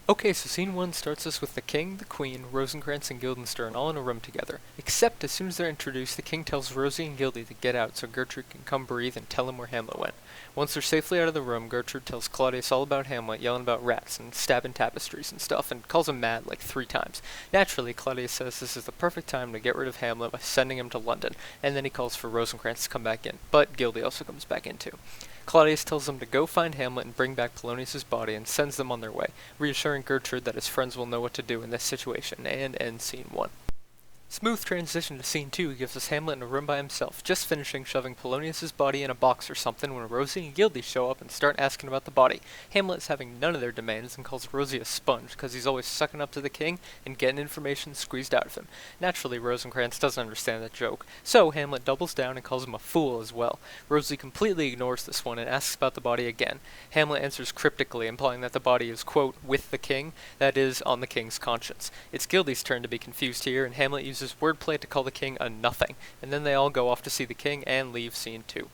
Okay, so scene 1 starts us with the king, the queen, Rosencrantz, and Guildenstern all in a room together. Except as soon as they're introduced, the king tells Rosie and Gildy to get out so Gertrude can come breathe and tell him where Hamlet went. Once they're safely out of the room, Gertrude tells Claudius all about Hamlet, yelling about rats and stabbing tapestries and stuff, and calls him mad like 3 times. Naturally, Claudius says this is the perfect time to get rid of Hamlet by sending him to London, and then he calls for Rosencrantz to come back in, but Gildy also comes back in too. Claudius tells them to go find Hamlet and bring back Polonius's body and sends them on their way, reassuring Gertrude that his friends will know what to do in this situation, and end scene 1. Smooth transition to scene 2 gives us Hamlet in a room by himself, just finishing shoving Polonius's body in a box or something when Rosie and Gildy show up and start asking about the body. Hamlet's having none of their demands and calls Rosie a sponge because he's always sucking up to the king and getting information squeezed out of him. Naturally, Rosencrantz doesn't understand that joke, so Hamlet doubles down and calls him a fool as well. Rosie completely ignores this one and asks about the body again. Hamlet answers cryptically, implying that the body is, quote, with the king, that is, on the king's conscience. It's Gildy's turn to be confused here, and Hamlet uses wordplay to call the king a nothing, and then they all go off to see the king and leave scene 2.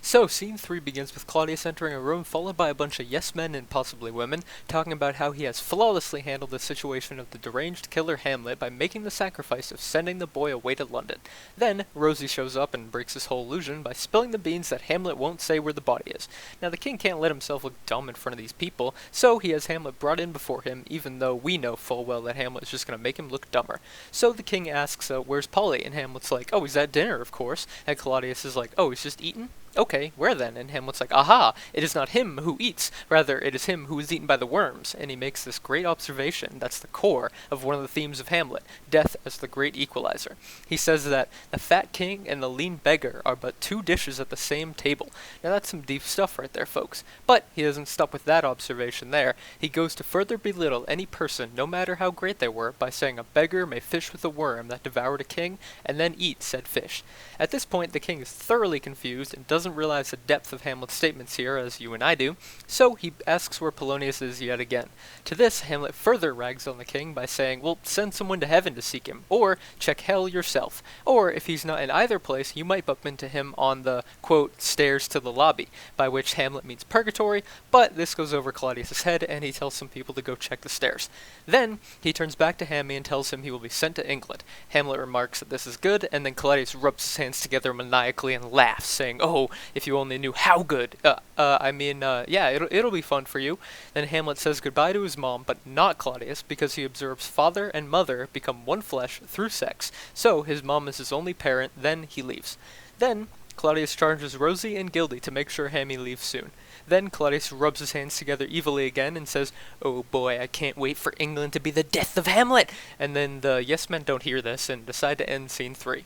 So, scene 3 begins with Claudius entering a room followed by a bunch of yes men and possibly women, talking about how he has flawlessly handled the situation of the deranged killer Hamlet by making the sacrifice of sending the boy away to London. Then, Rosie shows up and breaks his whole illusion by spilling the beans that Hamlet won't say where the body is. Now, the king can't let himself look dumb in front of these people, so he has Hamlet brought in before him, even though we know full well that Hamlet is just going to make him look dumber. So the king asks, where's Polly? And Hamlet's like, oh, he's at dinner, of course. And Claudius is like, oh, he's just eaten? Okay, where then? And Hamlet's like, aha! It is not him who eats, rather it is him who is eaten by the worms. And he makes this great observation that's the core of one of the themes of Hamlet, death as the great equalizer. He says that the fat king and the lean beggar are but 2 dishes at the same table. Now that's some deep stuff right there, folks. But he doesn't stop with that observation there. He goes to further belittle any person, no matter how great they were, by saying a beggar may fish with a worm that devoured a king, and then eat said fish. At this point, the king is thoroughly confused and doesn't realize the depth of Hamlet's statements here, as you and I do, so he asks where Polonius is yet again. To this, Hamlet further rags on the king by saying, well, send someone to heaven to seek him, or check hell yourself, or if he's not in either place, you might bump into him on the, quote, stairs to the lobby, by which Hamlet means purgatory, but this goes over Claudius's head, and he tells some people to go check the stairs. Then, he turns back to Hammy and tells him he will be sent to England. Hamlet remarks that this is good, and then Claudius rubs his hands together maniacally and laughs, saying, oh, if you only knew how good. Yeah, it'll be fun for you. Then Hamlet says goodbye to his mom, but not Claudius, because he observes father and mother become one flesh through sex. So his mom is his only parent, then he leaves. Then Claudius charges Rosie and Gildy to make sure Hammy leaves soon. Then Claudius rubs his hands together evilly again and says, oh boy, I can't wait for England to be the death of Hamlet! And then the yes men don't hear this and decide to end scene 3.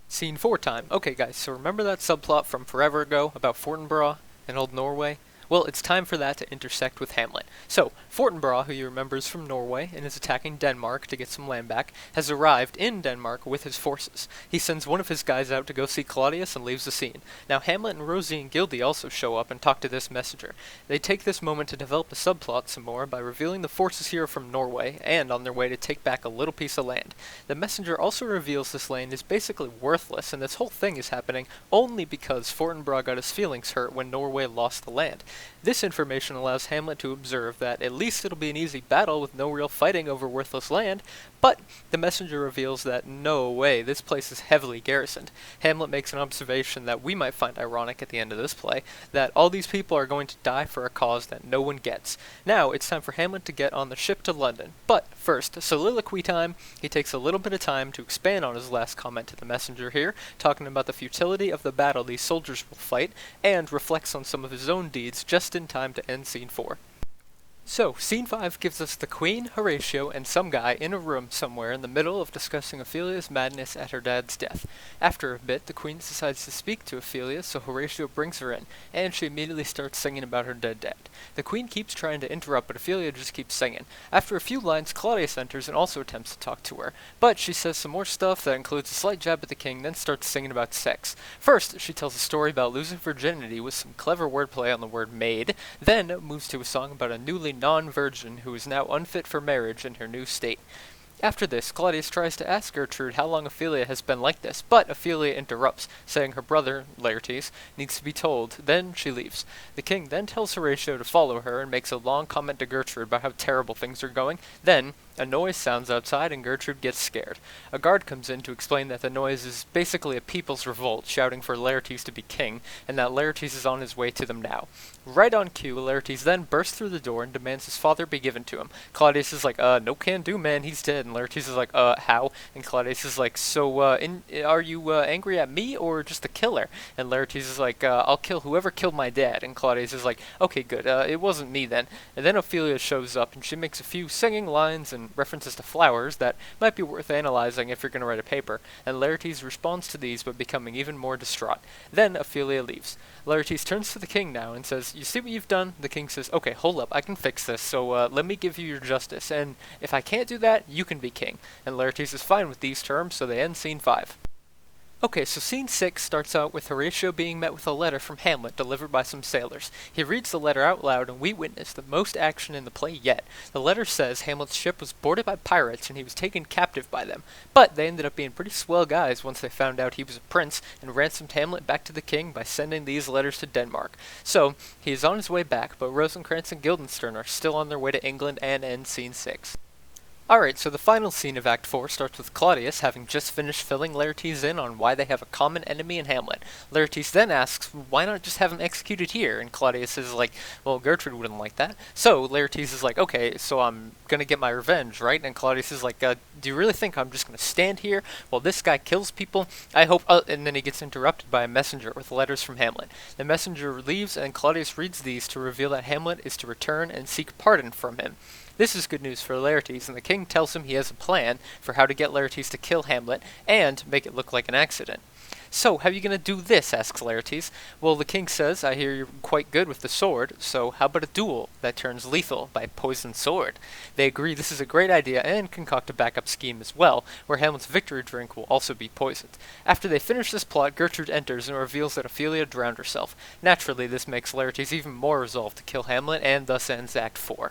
Scene 4 time. Okay guys, so remember that subplot from forever ago about Fortinbras and old Norway? Well, it's time for that to intersect with Hamlet. So, Fortinbras, who you remember is from Norway and is attacking Denmark to get some land back, has arrived in Denmark with his forces. He sends one of his guys out to go see Claudius and leaves the scene. Now, Hamlet and Rosie and Gildy also show up and talk to this messenger. They take this moment to develop the subplot some more by revealing the forces here are from Norway and on their way to take back a little piece of land. The messenger also reveals this land is basically worthless and this whole thing is happening only because Fortinbras got his feelings hurt when Norway lost the land. This information allows Hamlet to observe that at least it'll be an easy battle with no real fighting over worthless land, but the messenger reveals that no way, this place is heavily garrisoned. Hamlet makes an observation that we might find ironic at the end of this play, that all these people are going to die for a cause that no one gets. Now, it's time for Hamlet to get on the ship to London, but first, soliloquy time. He takes a little bit of time to expand on his last comment to the messenger here, talking about the futility of the battle these soldiers will fight, and reflects on some of his own deeds just in time to end scene 4. So, scene 5 gives us the Queen, Horatio, and some guy in a room somewhere in the middle of discussing Ophelia's madness at her dad's death. After a bit, the Queen decides to speak to Ophelia, so Horatio brings her in, and she immediately starts singing about her dead dad. The Queen keeps trying to interrupt, but Ophelia just keeps singing. After a few lines, Claudius enters and also attempts to talk to her, but she says some more stuff that includes a slight jab at the king, then starts singing about sex. First, she tells a story about losing virginity with some clever wordplay on the word maid, then moves to a song about a newly non-virgin who is now unfit for marriage in her new state. After this, Claudius tries to ask Gertrude how long Ophelia has been like this, but Ophelia interrupts, saying her brother, Laertes, needs to be told, then she leaves. The king then tells Horatio to follow her and makes a long comment to Gertrude about how terrible things are going. Then, a noise sounds outside and Gertrude gets scared. A guard comes in to explain that the noise is basically a people's revolt shouting for Laertes to be king, and that Laertes is on his way to them now. Right on cue, Laertes then bursts through the door and demands his father be given to him. Claudius is like, no can do, man, he's dead. And Laertes is like, how? And Claudius is like, so, are you angry at me or just the killer? And Laertes is like, I'll kill whoever killed my dad. And Claudius is like, okay, good, it wasn't me then. And then Ophelia shows up and she makes a few singing lines and references to flowers that might be worth analyzing if you're going to write a paper, and Laertes responds to these by becoming even more distraught. Then Ophelia leaves. Laertes turns to the king now and says, you see what you've done? The king says, okay, hold up, I can fix this, so let me give you your justice, and if I can't do that, you can be king. And Laertes is fine with these terms, so they end scene 5. Okay, so scene 6 starts out with Horatio being met with a letter from Hamlet delivered by some sailors. He reads the letter out loud and we witness the most action in the play yet. The letter says Hamlet's ship was boarded by pirates and he was taken captive by them, but they ended up being pretty swell guys once they found out he was a prince and ransomed Hamlet back to the king by sending these letters to Denmark. So, he is on his way back, but Rosencrantz and Guildenstern are still on their way to England and end scene 6. Alright, so the final scene of Act 4 starts with Claudius having just finished filling Laertes in on why they have a common enemy in Hamlet. Laertes then asks, why not just have him executed here? And Claudius is like, well, Gertrude wouldn't like that. So Laertes is like, okay, so I'm gonna get my revenge, right? And Claudius is like, do you really think I'm just gonna stand here while this guy kills people? I hope, and then he gets interrupted by a messenger with letters from Hamlet. The messenger leaves and Claudius reads these to reveal that Hamlet is to return and seek pardon from him. This is good news for Laertes, and the king tells him he has a plan for how to get Laertes to kill Hamlet and make it look like an accident. So, how are you going to do this? Asks Laertes. Well, the king says, I hear you're quite good with the sword, so how about a duel that turns lethal by poisoned sword? They agree this is a great idea and concoct a backup scheme as well, where Hamlet's victory drink will also be poisoned. After they finish this plot, Gertrude enters and reveals that Ophelia drowned herself. Naturally, this makes Laertes even more resolved to kill Hamlet, and thus ends Act 4.